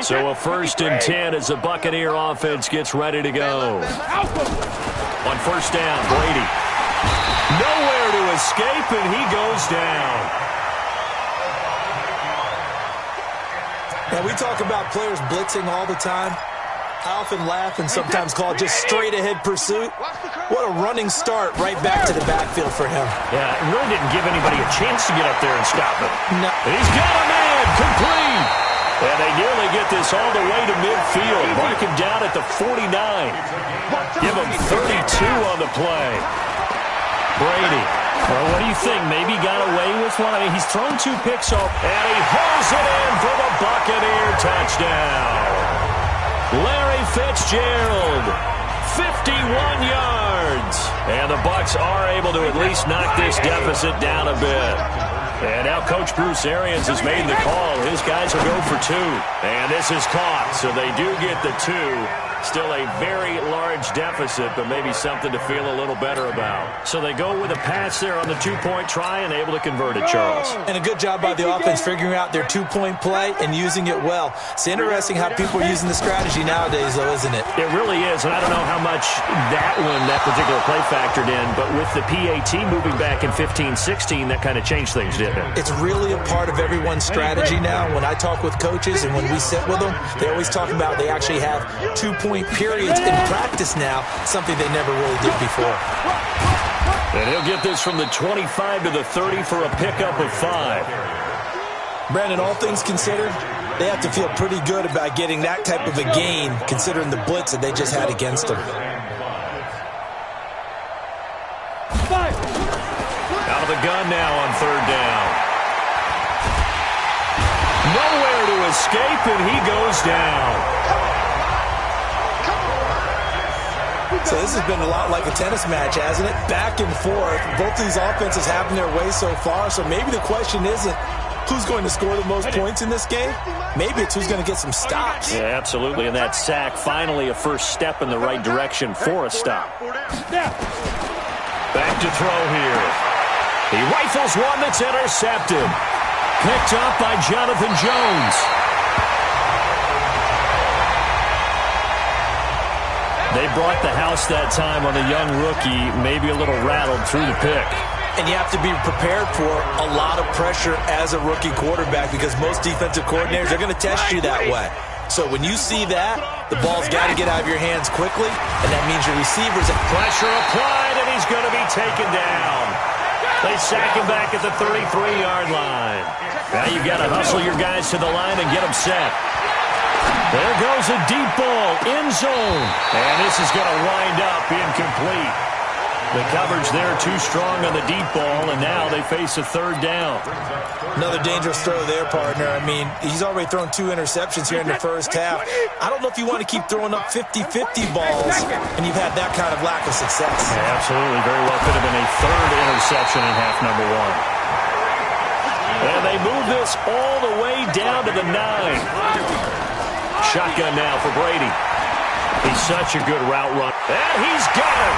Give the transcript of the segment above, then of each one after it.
So a 1st and 10 as the Buccaneer offense gets ready to go. On 1st down, Brady. Nowhere to escape, and he goes down. Now, we talk about players blitzing all the time. I often laugh and sometimes call it just straight-ahead pursuit. What a running start right back to the backfield for him. Yeah, it really didn't give anybody a chance to get up there and stop him. No. He's got a man, complete. And they nearly get this all the way to midfield. Mark him down at the 49. Give him 32 on the play. Brady. Well, what do you think? Maybe got away with one? I mean, he's thrown 2 picks off, and he hauls it in for the Buccaneer touchdown. Larry Fitzgerald, 51 yards. And the Bucs are able to at least knock this deficit down a bit. And now Coach Bruce Arians has made the call. His guys will go for 2. And this is caught, so they do get the 2. Still a very large deficit, but maybe something to feel a little better about. So they go with a pass there on the 2-point try and able to convert it, Charles. And a good job by the offense figuring out their 2-point play and using it well. It's interesting how people are using the strategy nowadays, though, isn't it? It really is, and I don't know how much that particular play factored in, but with the PAT moving back in 15-16, that kind of changed things, didn't it? It's really a part of everyone's strategy now. When I talk with coaches and when we sit with them, they always talk about they actually have 2-point periods in practice now, something they never really did before. And he'll get this from the 25 to the 30 for a pickup of 5. Brandon, all things considered, they have to feel pretty good about getting that type of a gain, considering the blitz that they just had against them. Out of the gun now on 3rd down. Nowhere to escape, and he goes down. So this has been a lot like a tennis match, hasn't it? Back and forth. Both these offenses having their way so far. So maybe the question isn't who's going to score the most points in this game. Maybe it's who's going to get some stops. Yeah, absolutely. And that sack, finally a first step in the right direction for a stop. Back to throw here. He rifles one that's intercepted. Picked up by Jonathan Jones. They brought the house that time on the young rookie, maybe a little rattled through the pick. And you have to be prepared for a lot of pressure as a rookie quarterback because most defensive coordinators are going to test you that way. So when you see that, the ball's got to get out of your hands quickly, and that means your receivers have pressure applied, and he's going to be taken down. They sack him back at the 33-yard line. Now you've got to hustle your guys to the line and get them set. There goes a deep ball, end zone. And this is going to wind up incomplete. The coverage there too strong on the deep ball, and now they face a 3rd down. Another dangerous throw there, partner. I mean, he's already thrown 2 interceptions here in the first half. I don't know if you want to keep throwing up 50-50 balls, and you've had that kind of lack of success. Yeah, absolutely. Very well could have been a 3rd interception in half number 1. And they move this all the way down to the 9. Shotgun now for Brady. He's such a good route run. And he's got it.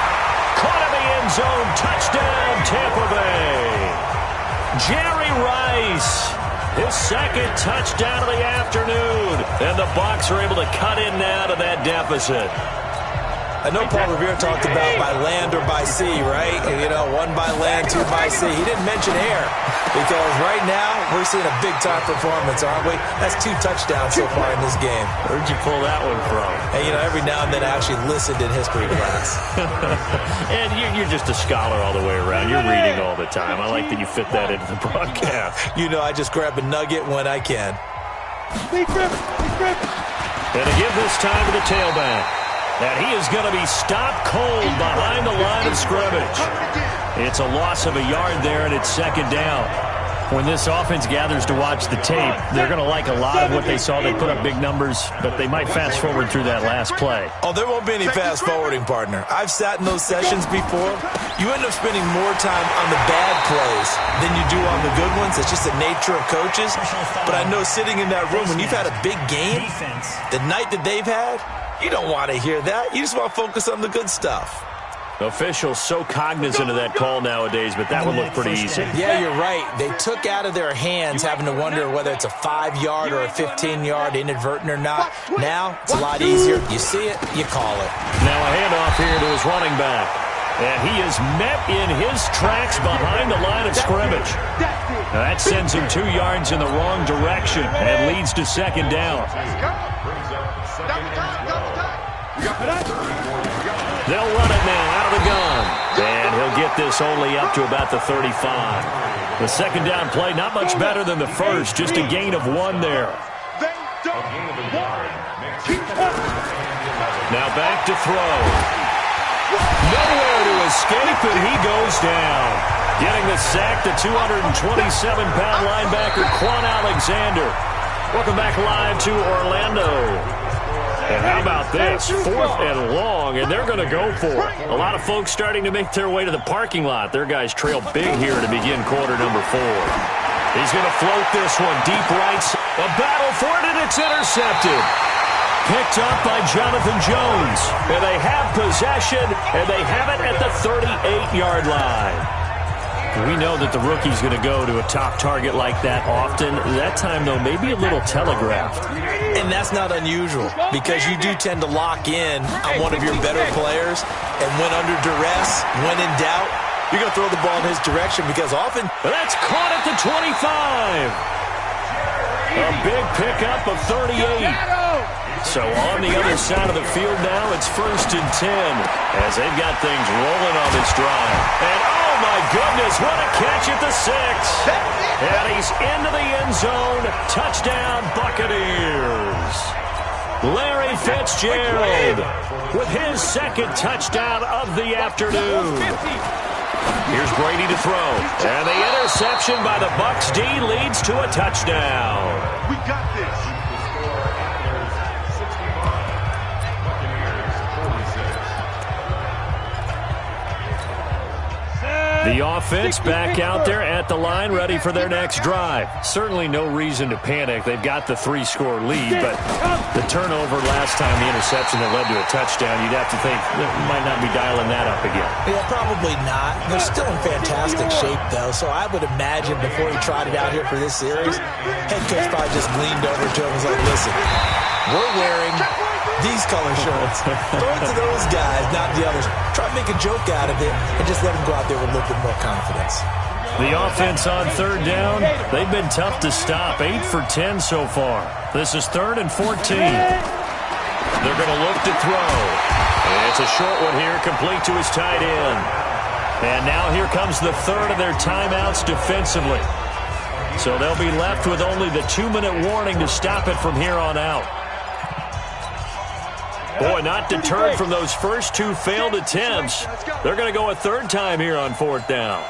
Caught in the end zone. Touchdown, Tampa Bay. Jerry Rice. His 2nd touchdown of the afternoon. And the Bucs are able to cut in now to that deficit. I know Paul Revere talked about by land or by sea, right? And, 1 by land, 2 by sea. He didn't mention air because right now we're seeing a big-time performance, aren't we? That's 2 touchdowns so far in this game. Where'd you pull that one from? And, every now and then I actually listened in history class. And you're just a scholar all the way around. You're reading all the time. I like that you fit that into the broadcast. I just grab a nugget when I can. And to give this time to the tailback. And he is going to be stopped cold behind the line of scrimmage. It's a loss of a yard there, and it's 2nd down. When this offense gathers to watch the tape, they're going to like a lot of what they saw. They put up big numbers, but they might fast forward through that last play. Oh, there won't be any fast forwarding, partner. I've sat in those sessions before. You end up spending more time on the bad plays than you do on the good ones. It's just the nature of coaches. But I know sitting in that room, when you've had a big game, the night that they've had, you don't want to hear that. You just want to focus on the good stuff. Officials so cognizant of that call nowadays, but that one looked pretty easy. Yeah, you're right. They took out of their hands having to wonder whether it's a 5-yard or a 15-yard, inadvertent or not. Now, it's a lot easier. You see it, you call it. Now a handoff here to his running back. And he is met in his tracks behind the line of scrimmage. Now that sends him 2 yards in the wrong direction and leads to second down. They'll run it now out of the gun. And he'll get this only up to about the 35. The second down play, not much better than the first, just a gain of 1 there. Now back to throw. Nowhere to escape, and he goes down. Getting the sack, the 227-pound linebacker, Quan Alexander. Welcome back live to Orlando. And how about this? 4th and long, and they're going to go for it. A lot of folks starting to make their way to the parking lot. Their guys trail big here to begin quarter number 4. He's going to float this one deep right. A battle for it, and it's intercepted. Picked up by Jonathan Jones. And they have possession, and they have it at the 38-yard line. We know that the rookie's going to go to a top target like that often. That time, though, maybe a little telegraphed. And that's not unusual because you do tend to lock in on one of your better players. And when under duress, when in doubt, you're going to throw the ball in his direction because often... That's caught at the 25. A big pickup of 38. So on the other side of the field now, it's 1st and 10 as they've got things rolling on this drive. And oh my goodness, what a catch at the 6. And he's into the end zone. Touchdown, Buccaneers. Larry Fitzgerald with his 2nd touchdown of the afternoon. Here's Brady to throw. And the interception by the Bucs D leads to a touchdown. We got this. The offense back out there at the line, ready for their next drive. Certainly no reason to panic. They've got the 3-score lead, but the turnover last time, the interception that led to a touchdown, you'd have to think they might not be dialing that up again. Yeah, probably not. They're still in fantastic shape, though, so I would imagine before he trotted out here for this series, head coach probably just leaned over to him and was like, listen, we're wearing these color shirts. Throw it to those guys, not the others. Try to make a joke out of it and just let them go out there with a little bit more confidence. The offense on 3rd down, they've been tough to stop. 8 for 10 so far. This is 3rd and 14. They're going to look to throw. And it's a short one here, complete to his tight end. And now here comes the 3rd of their timeouts defensively. So they'll be left with only the 2-minute warning to stop it from here on out. Boy, not deterred from those first 2 failed attempts. They're going to go a 3rd time here on 4th down.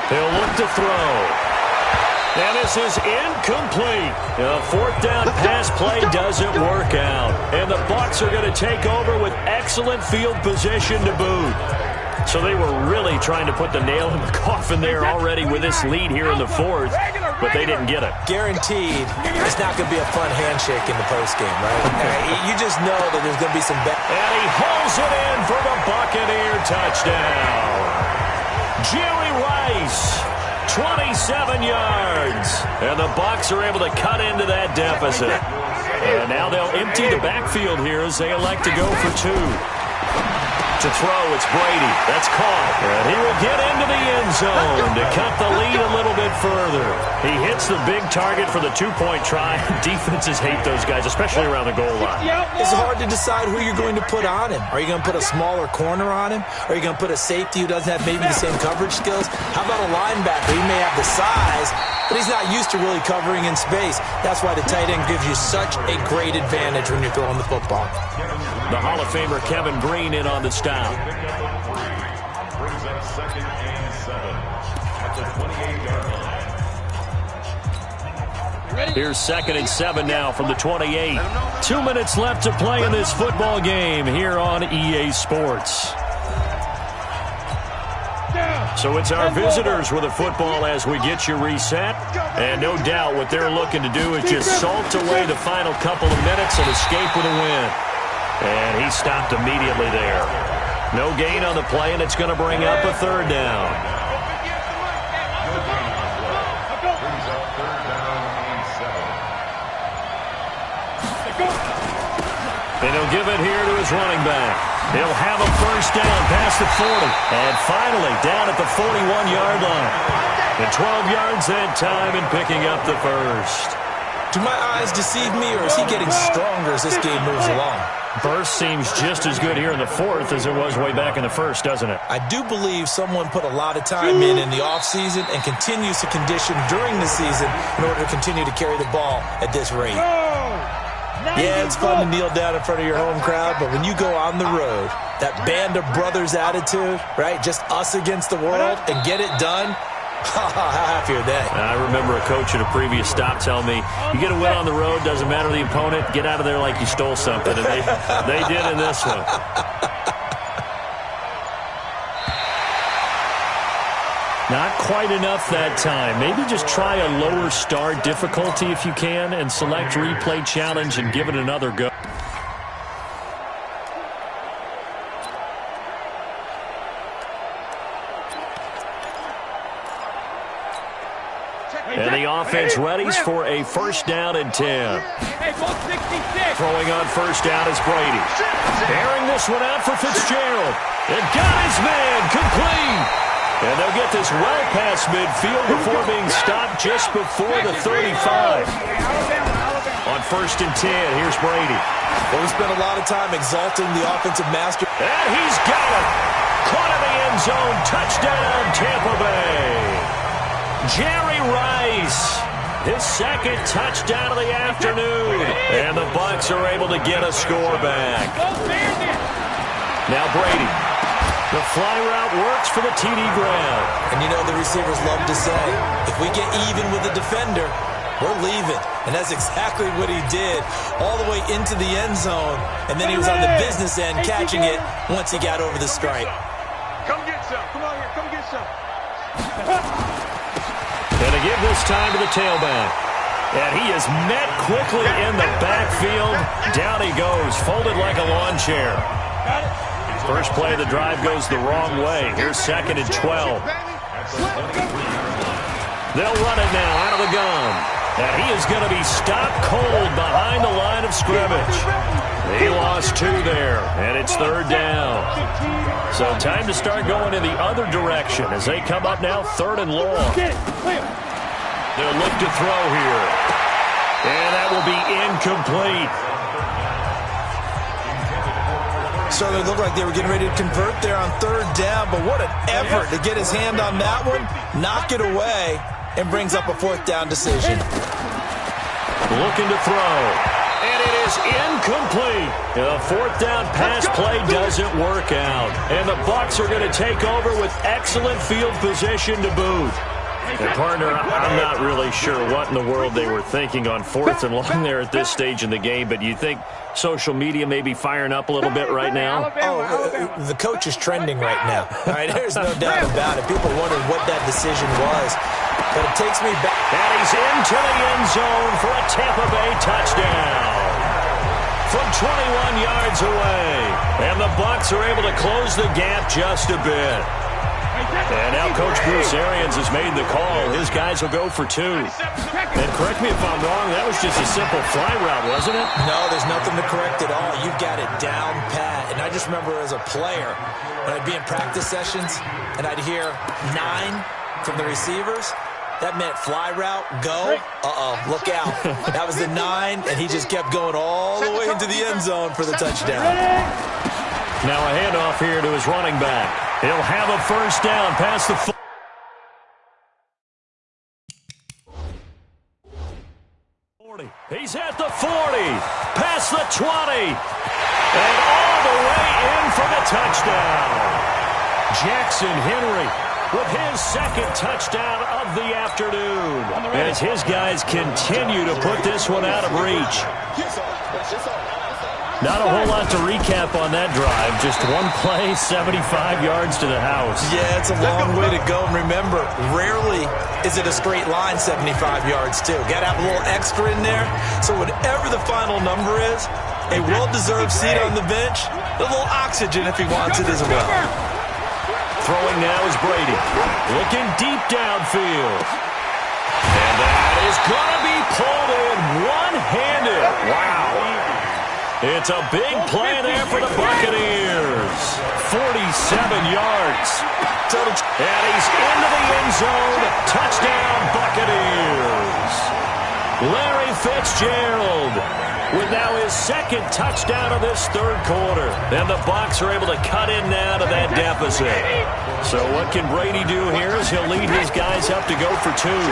They'll look to throw. And this is incomplete. The 4th down pass play doesn't work out. And the Bucs are going to take over with excellent field position to boot. So they were really trying to put the nail in the coffin there already with this lead here in the 4th, but they didn't get it. Guaranteed, it's not going to be a fun handshake in the postgame, right? You just know that there's going to be some... And he hauls it in for the Buccaneer touchdown. Jerry Rice, 27 yards. And the Bucs are able to cut into that deficit. And now they'll empty the backfield here as they elect to go for 2. To throw, it's Brady. That's caught. And he will get into the end zone to cut the lead a little bit further. He hits the big target for the 2-point try. Defenses hate those guys, especially around the goal line. It's hard to decide who you're going to put on him. Are you going to put a smaller corner on him? Are you going to put a safety who doesn't have maybe the same coverage skills? How about a linebacker? He may have the size, but he's not used to really covering in space. That's why the tight end gives you such a great advantage when you're throwing the football. The Hall of Famer Kevin Green in on the stop. Brings up 2nd and 7 at the 28-yard line. Here's 2nd and 7 now from the 28. 2 minutes left to play in this football game here on EA Sports. So it's our visitors with the football as we get you reset. And no doubt what they're looking to do is just salt away the final couple of minutes and escape with a win. And he stopped immediately there. No gain on the play, and it's going to bring up a third down. And he'll give it here to his running back. He'll have a first down past the 40. And finally, down at the 41-yard line. And 12 yards that time and picking up the first. Do my eyes deceive me, or is he getting stronger as this game moves along? Burst seems just as good here in the fourth as it was way back in the first, doesn't it? I do believe someone put a lot of time in the offseason and continues to condition during the season in order to continue to carry the ball at this rate. Yeah, it's fun to kneel down in front of your home crowd, but when you go on the road, that band of brothers attitude, right, just us against the world, and get it done, how happy are they? I remember a coach at a previous stop telling me, you get a win on the road, doesn't matter the opponent, get out of there like you stole something, and they did in this one. Not quite enough that time. Maybe just try a lower start difficulty if you can and select replay challenge and give it another go. And the offense readies for a first down and 10. Throwing on first down is Brady. Airing this one out for Fitzgerald. And got his man complete. And they'll get this well past midfield before being stopped just before the 35. On first and 10, here's Brady. Well, we spent a lot of time exalting the offensive master. And he's got it. Caught in the end zone. Touchdown, Tampa Bay. Jerry Rice. His second touchdown of the afternoon. And the Bucs are able to get a score back. Now Brady. The fly route works for the TD grab. And you know the receivers love to say, if we get even with the defender, we're leaving. And that's exactly what he did all the way into the end zone. And then he was on the business end catching it once he got over the stripe. Come get some. Come on here. Come get some. And to give this time to the tailback. And he is met quickly in the backfield. Down he goes, folded like a lawn chair. Got it. First play of the drive goes the wrong way. Here's second and 12. They'll run it now out of the gun. And he is going to be stopped cold behind the line of scrimmage. He lost two there, and it's third down. So time to start going in the other direction as they come up now third and long. They'll look to throw here. And that will be incomplete. Certainly looked like they were getting ready to convert there on third down, but what an effort to get his hand on that one, knock it away, and brings up a fourth down decision. Looking to throw, and it is incomplete. The fourth down pass play doesn't work out, and the Bucs are going to take over with excellent field position to boot. And partner, I'm not really sure what in the world they were thinking on fourth and long there at this stage in the game, but you think social media may be firing up a little bit right now? Oh, the coach is trending right now. All right, there's no doubt about it. People wondering what that decision was, but it takes me back. And he's into the end zone for a Tampa Bay touchdown from 21 yards away. And the Bucs are able to close the gap just a bit. And now Coach Bruce Arians has made the call. His guys will go for two. And correct me if I'm wrong, that was just a simple fly route, wasn't it? No, there's nothing to correct at all. You've got it down pat. And I just remember as a player, when I'd be in practice sessions and I'd hear 9 from the receivers, that meant fly route, go. Uh-oh, look out. That was the 9, and he just kept going all the way into the end zone for the touchdown. Now a handoff here to his running back. He'll have a first down past the 40. He's at the 40, past the 20, and all the way in for the touchdown. Jackson Henry with his second touchdown of the afternoon as his guys continue to put this one out of reach. Not a whole lot to recap on that drive. Just one play, 75 yards to the house. Yeah, it's a long way to go. And remember, rarely is it a straight line 75 yards, too. Got to have a little extra in there. So whatever the final number is, A well-deserved seat on the bench. A little oxygen if he wants it as well. Throwing now is Brady. Looking deep downfield. And that is going to be pulled in one-handed. Wow. It's a big play there for the Buccaneers. 47 yards. And he's into the end zone. Touchdown, Buccaneers. Larry Fitzgerald with now his second touchdown of this third quarter. And the Bucs are able to cut in now to that deficit. So what can Brady do here as he'll lead his guys up to go for two.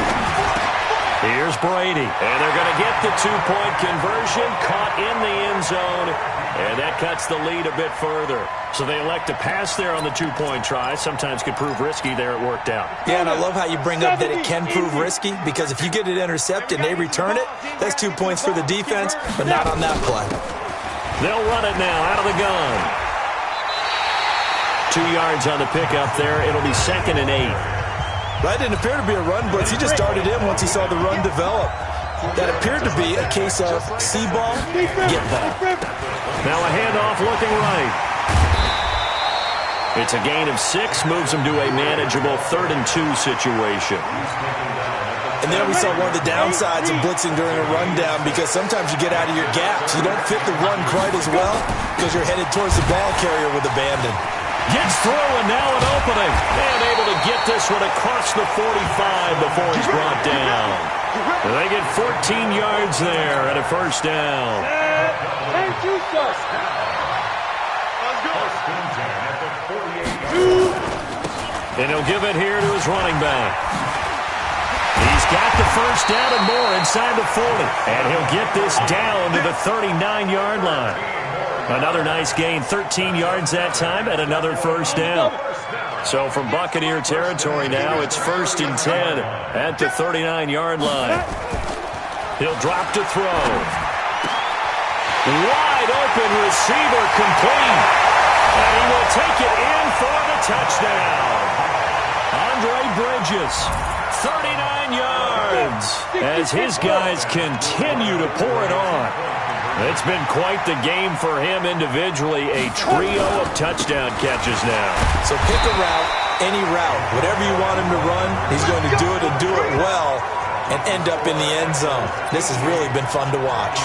Here's Brady. And they're going to get the two-point conversion. Caught in the end zone. And that cuts the lead a bit further. So they elect to pass there on the two-point try. Sometimes could prove risky there. It worked out. Yeah, and I love how you bring up that it can prove risky, because if you get it intercepted and they return it, that's 2 points for the defense, but not on that play. They'll run it now out of the gun. 2 yards on the pickup there. It'll be 2nd and 8. That didn't appear to be a run blitz. He just started in once he saw the run develop. That appeared to be a case of see ball, get ball. Now a handoff looking right. It's a gain of 6, moves him to a manageable 3rd and 2 situation. And there we saw one of the downsides of blitzing during a rundown, because sometimes you get out of your gaps. You don't fit the run quite as well because you're headed towards the ball carrier with abandon. Gets through, and now an opening. And able to get this one across the 45 before he's brought down. They get 14 yards there and a first down. And he'll give it here to his running back. He's got the first down and more inside the 40. And he'll get this down to the 39-yard line. Another nice gain, 13 yards that time, and another first down. So from Buccaneer territory now, it's 1st and 10 at the 39-yard line. He'll drop to throw. Wide open receiver complete. And he will take it in for the touchdown. Andre Bridges, 39 yards, as his guys continue to pour it on. It's been quite the game for him individually, a trio of touchdown catches now. So pick a route, any route, whatever you want him to run, he's going to do it and do it well and end up in the end zone. This has really been fun to watch.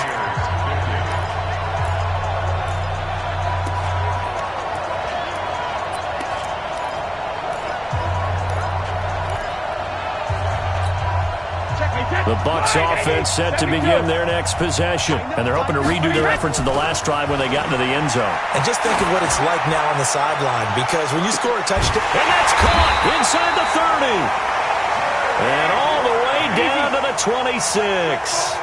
The Bucs offense set to begin their next possession. And they're hoping to redo their efforts in the last drive when they got into the end zone. And just think of what it's like now on the sideline, because when you score a touchdown... And that's caught inside the 30. And all the way down to the 26.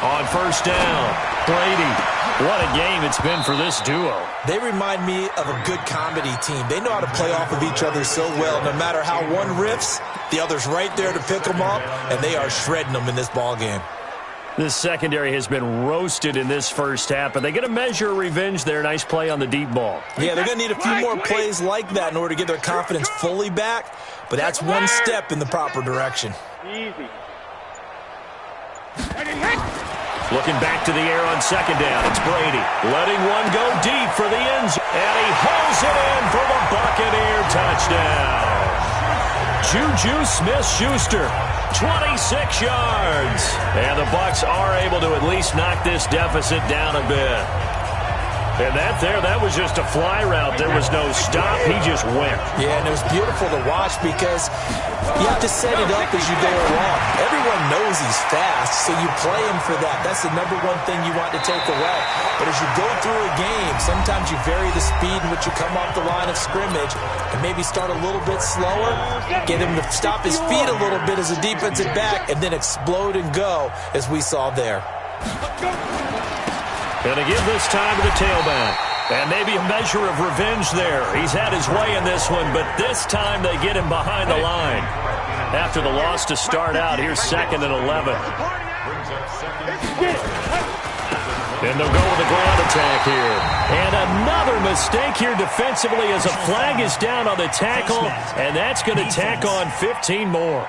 On first down, Brady. What a game it's been for this duo. They remind me of a good comedy team. They know how to play off of each other so well. No matter how one riffs, the other's right there to pick them up, and they are shredding them in this ball game. This secondary has been roasted in this first half, but they get a measure of revenge there. Nice play on the deep ball. Yeah, they're going to need a few more plays like that in order to get their confidence fully back, but that's one step in the proper direction. Easy. Looking back to the air on second down. It's Brady letting one go deep for the end zone. And he hauls it in for the Buccaneer touchdown. Juju Smith-Schuster, 26 yards. And the Bucs are able to at least knock this deficit down a bit. And that was just a fly route. There was no stop. He just went. Yeah, and it was beautiful to watch because you have to set it up as you go along. Everyone knows he's fast, so you play him for that. That's the number one thing you want to take away. But as you go through a game, sometimes you vary the speed in which you come off the line of scrimmage and maybe start a little bit slower, get him to stop his feet a little bit as a defensive back, and then explode and go, as we saw there. Going to give this time to the tailback. And maybe a measure of revenge there. He's had his way in this one, but this time they get him behind the line. After the loss to start out, here's 2nd and 11. And they'll go with a ground attack here. And another mistake here defensively as a flag is down on the tackle, and that's going to tack on 15 more.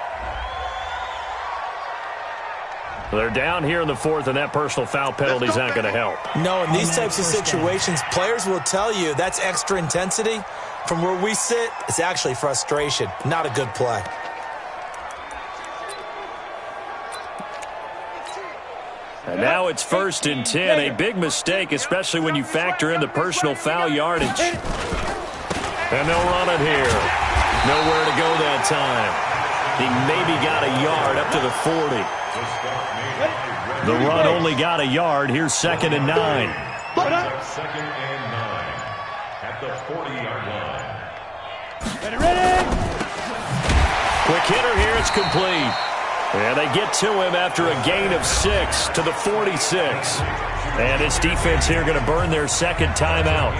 They're down here in the fourth, and that personal foul penalty is not going to help. No, in these types of situations, players will tell you that's extra intensity. From where we sit, it's actually frustration. Not a good play. And now it's 1st and 10. A big mistake, especially when you factor in the personal foul yardage. And they'll run it here. Nowhere to go that time. He maybe got a yard up to the 40. The run only got a yard. Here's 2nd and 9. 2nd and 9 at the 40-yard line. Ready? Quick hitter here. It's complete. And they get to him after a gain of 6 to the 46. And this defense here going to burn their second timeout.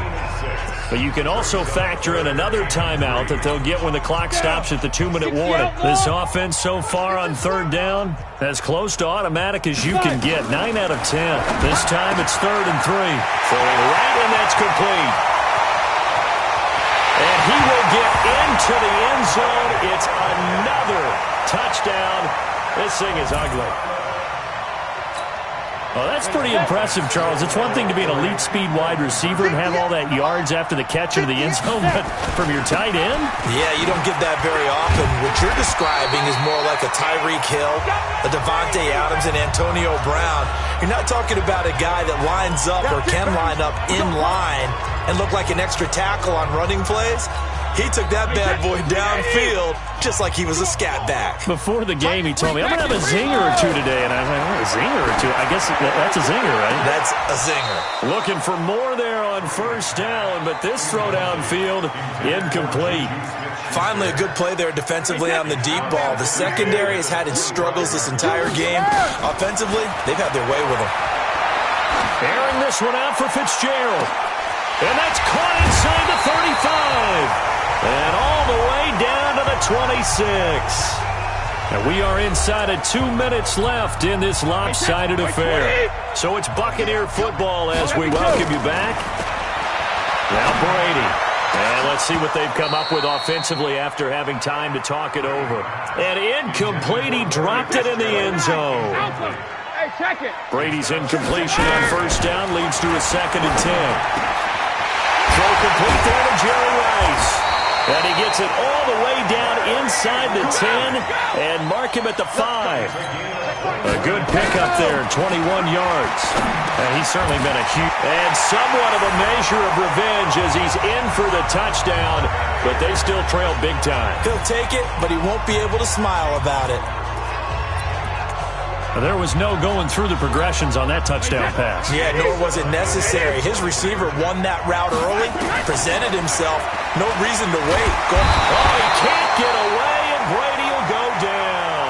But you can also factor in another timeout that they'll get when the clock stops at the 2-minute warning. This offense so far on 3rd down, as close to automatic as you can get. 9 out of 10. This time it's 3rd and 3. Throwing right, and that's complete. And he will get into the end zone. It's another touchdown. This thing is ugly. Oh, that's pretty impressive, Charles. It's one thing to be an elite speed wide receiver and have all that yards after the catch into the end zone, but from your tight end? Yeah, you don't get that very often. What you're describing is more like a Tyreek Hill, a Devontae Adams, and Antonio Brown. You're not talking about a guy that lines up or can line up in line and look like an extra tackle on running plays. He took that bad boy downfield just like he was a scat back. Before the game, he told me, I'm going to have a zinger or two today. And I was like, oh, a zinger or two? I guess that's a zinger, right? That's a zinger. Looking for more there on 1st down, but this throw downfield, incomplete. Finally, a good play there defensively on the deep ball. The secondary has had its struggles this entire game. Offensively, they've had their way with him. Airing this one out for Fitzgerald. And that's caught inside the 35. And all the way down to the 26. And we are inside of 2 minutes left in this lopsided affair. So it's Buccaneer football as we welcome you back. Now Brady. And let's see what they've come up with offensively after having time to talk it over. And incomplete. He dropped it in the end zone. Brady's incompletion on 1st down leads to a 2nd and 10. Throw complete there to Jerry Rice. And he gets it all the way down inside the 10 and mark him at the 5. A good pickup there, 21 yards. And he's certainly been a huge... And somewhat of a measure of revenge as he's in for the touchdown, but they still trail big time. He'll take it, but he won't be able to smile about it. There was no going through the progressions on that touchdown pass. Yeah, nor was it necessary. His receiver won that route early, presented himself. No reason to wait. Oh, he can't get away, and Brady will go down.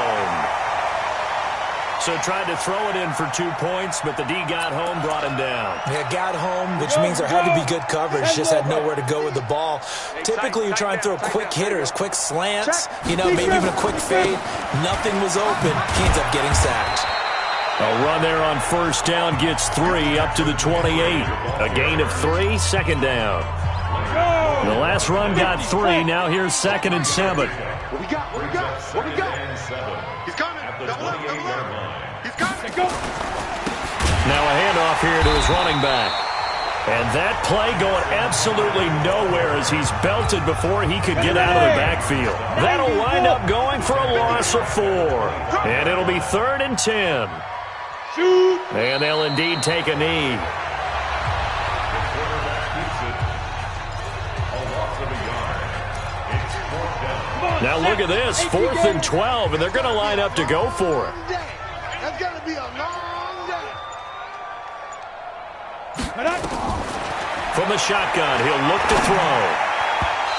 So tried to throw it in for 2 points, but the D got home, brought him down. Yeah, got home, which means there had to be good coverage. Just had nowhere to go with the ball. Typically, you try and throw quick hitters, quick slants, maybe even a quick fade. Nothing was open. He ends up getting sacked. A run there on 1st down gets 3 up to the 28. A gain of 3, 2nd down. The last run got 3. Now here's 2nd and 7. What we got? He's coming. Double up. He's coming. Go. Now a handoff here to his running back. And that play going absolutely nowhere as he's belted before he could get out of the backfield. That'll wind up going for a loss of 4. And it'll be 3rd and 10. Shoot. And they'll indeed take a knee. Now look at this, 4th and 12, and they're going to line up to go for it. That's going to be a long day. From the shotgun, he'll look to throw.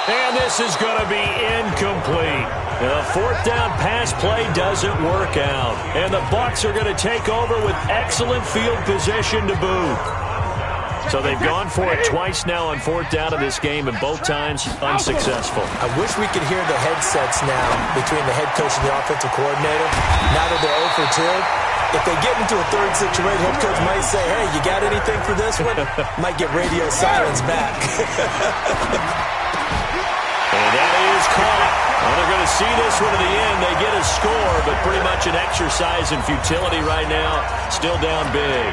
And this is going to be incomplete. The 4th down pass play doesn't work out. And the Bucs are going to take over with excellent field position to boot. So they've gone for it twice now on 4th down in this game, and both times unsuccessful. I wish we could hear the headsets now between the head coach and the offensive coordinator. Now that they're 0 for 2, if they get into a third situation, head coach might say, hey, you got anything for this one? Might get radio silence back. And that is caught. Well, they're going to see this one to the end. They get a score, but pretty much an extra exercising futility right now. Still down big.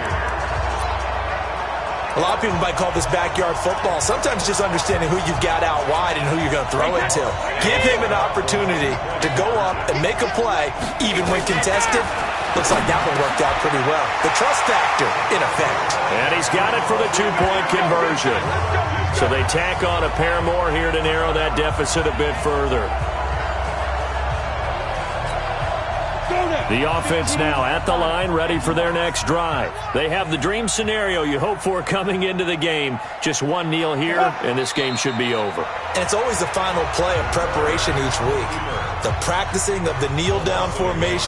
A lot of people might call this backyard football. Sometimes just understanding who you've got out wide and who you're going to throw it to. Give him an opportunity to go up and make a play, even when contested. Looks like that one worked out pretty well. The trust factor, in effect. And he's got it for the two-point conversion. So they tack on a pair more here to narrow that deficit a bit further. The offense now at the line, ready for their next drive. They have the dream scenario you hope for coming into the game. Just one kneel here, and this game should be over. And it's always the final play of preparation each week. The practicing of the kneel-down formation.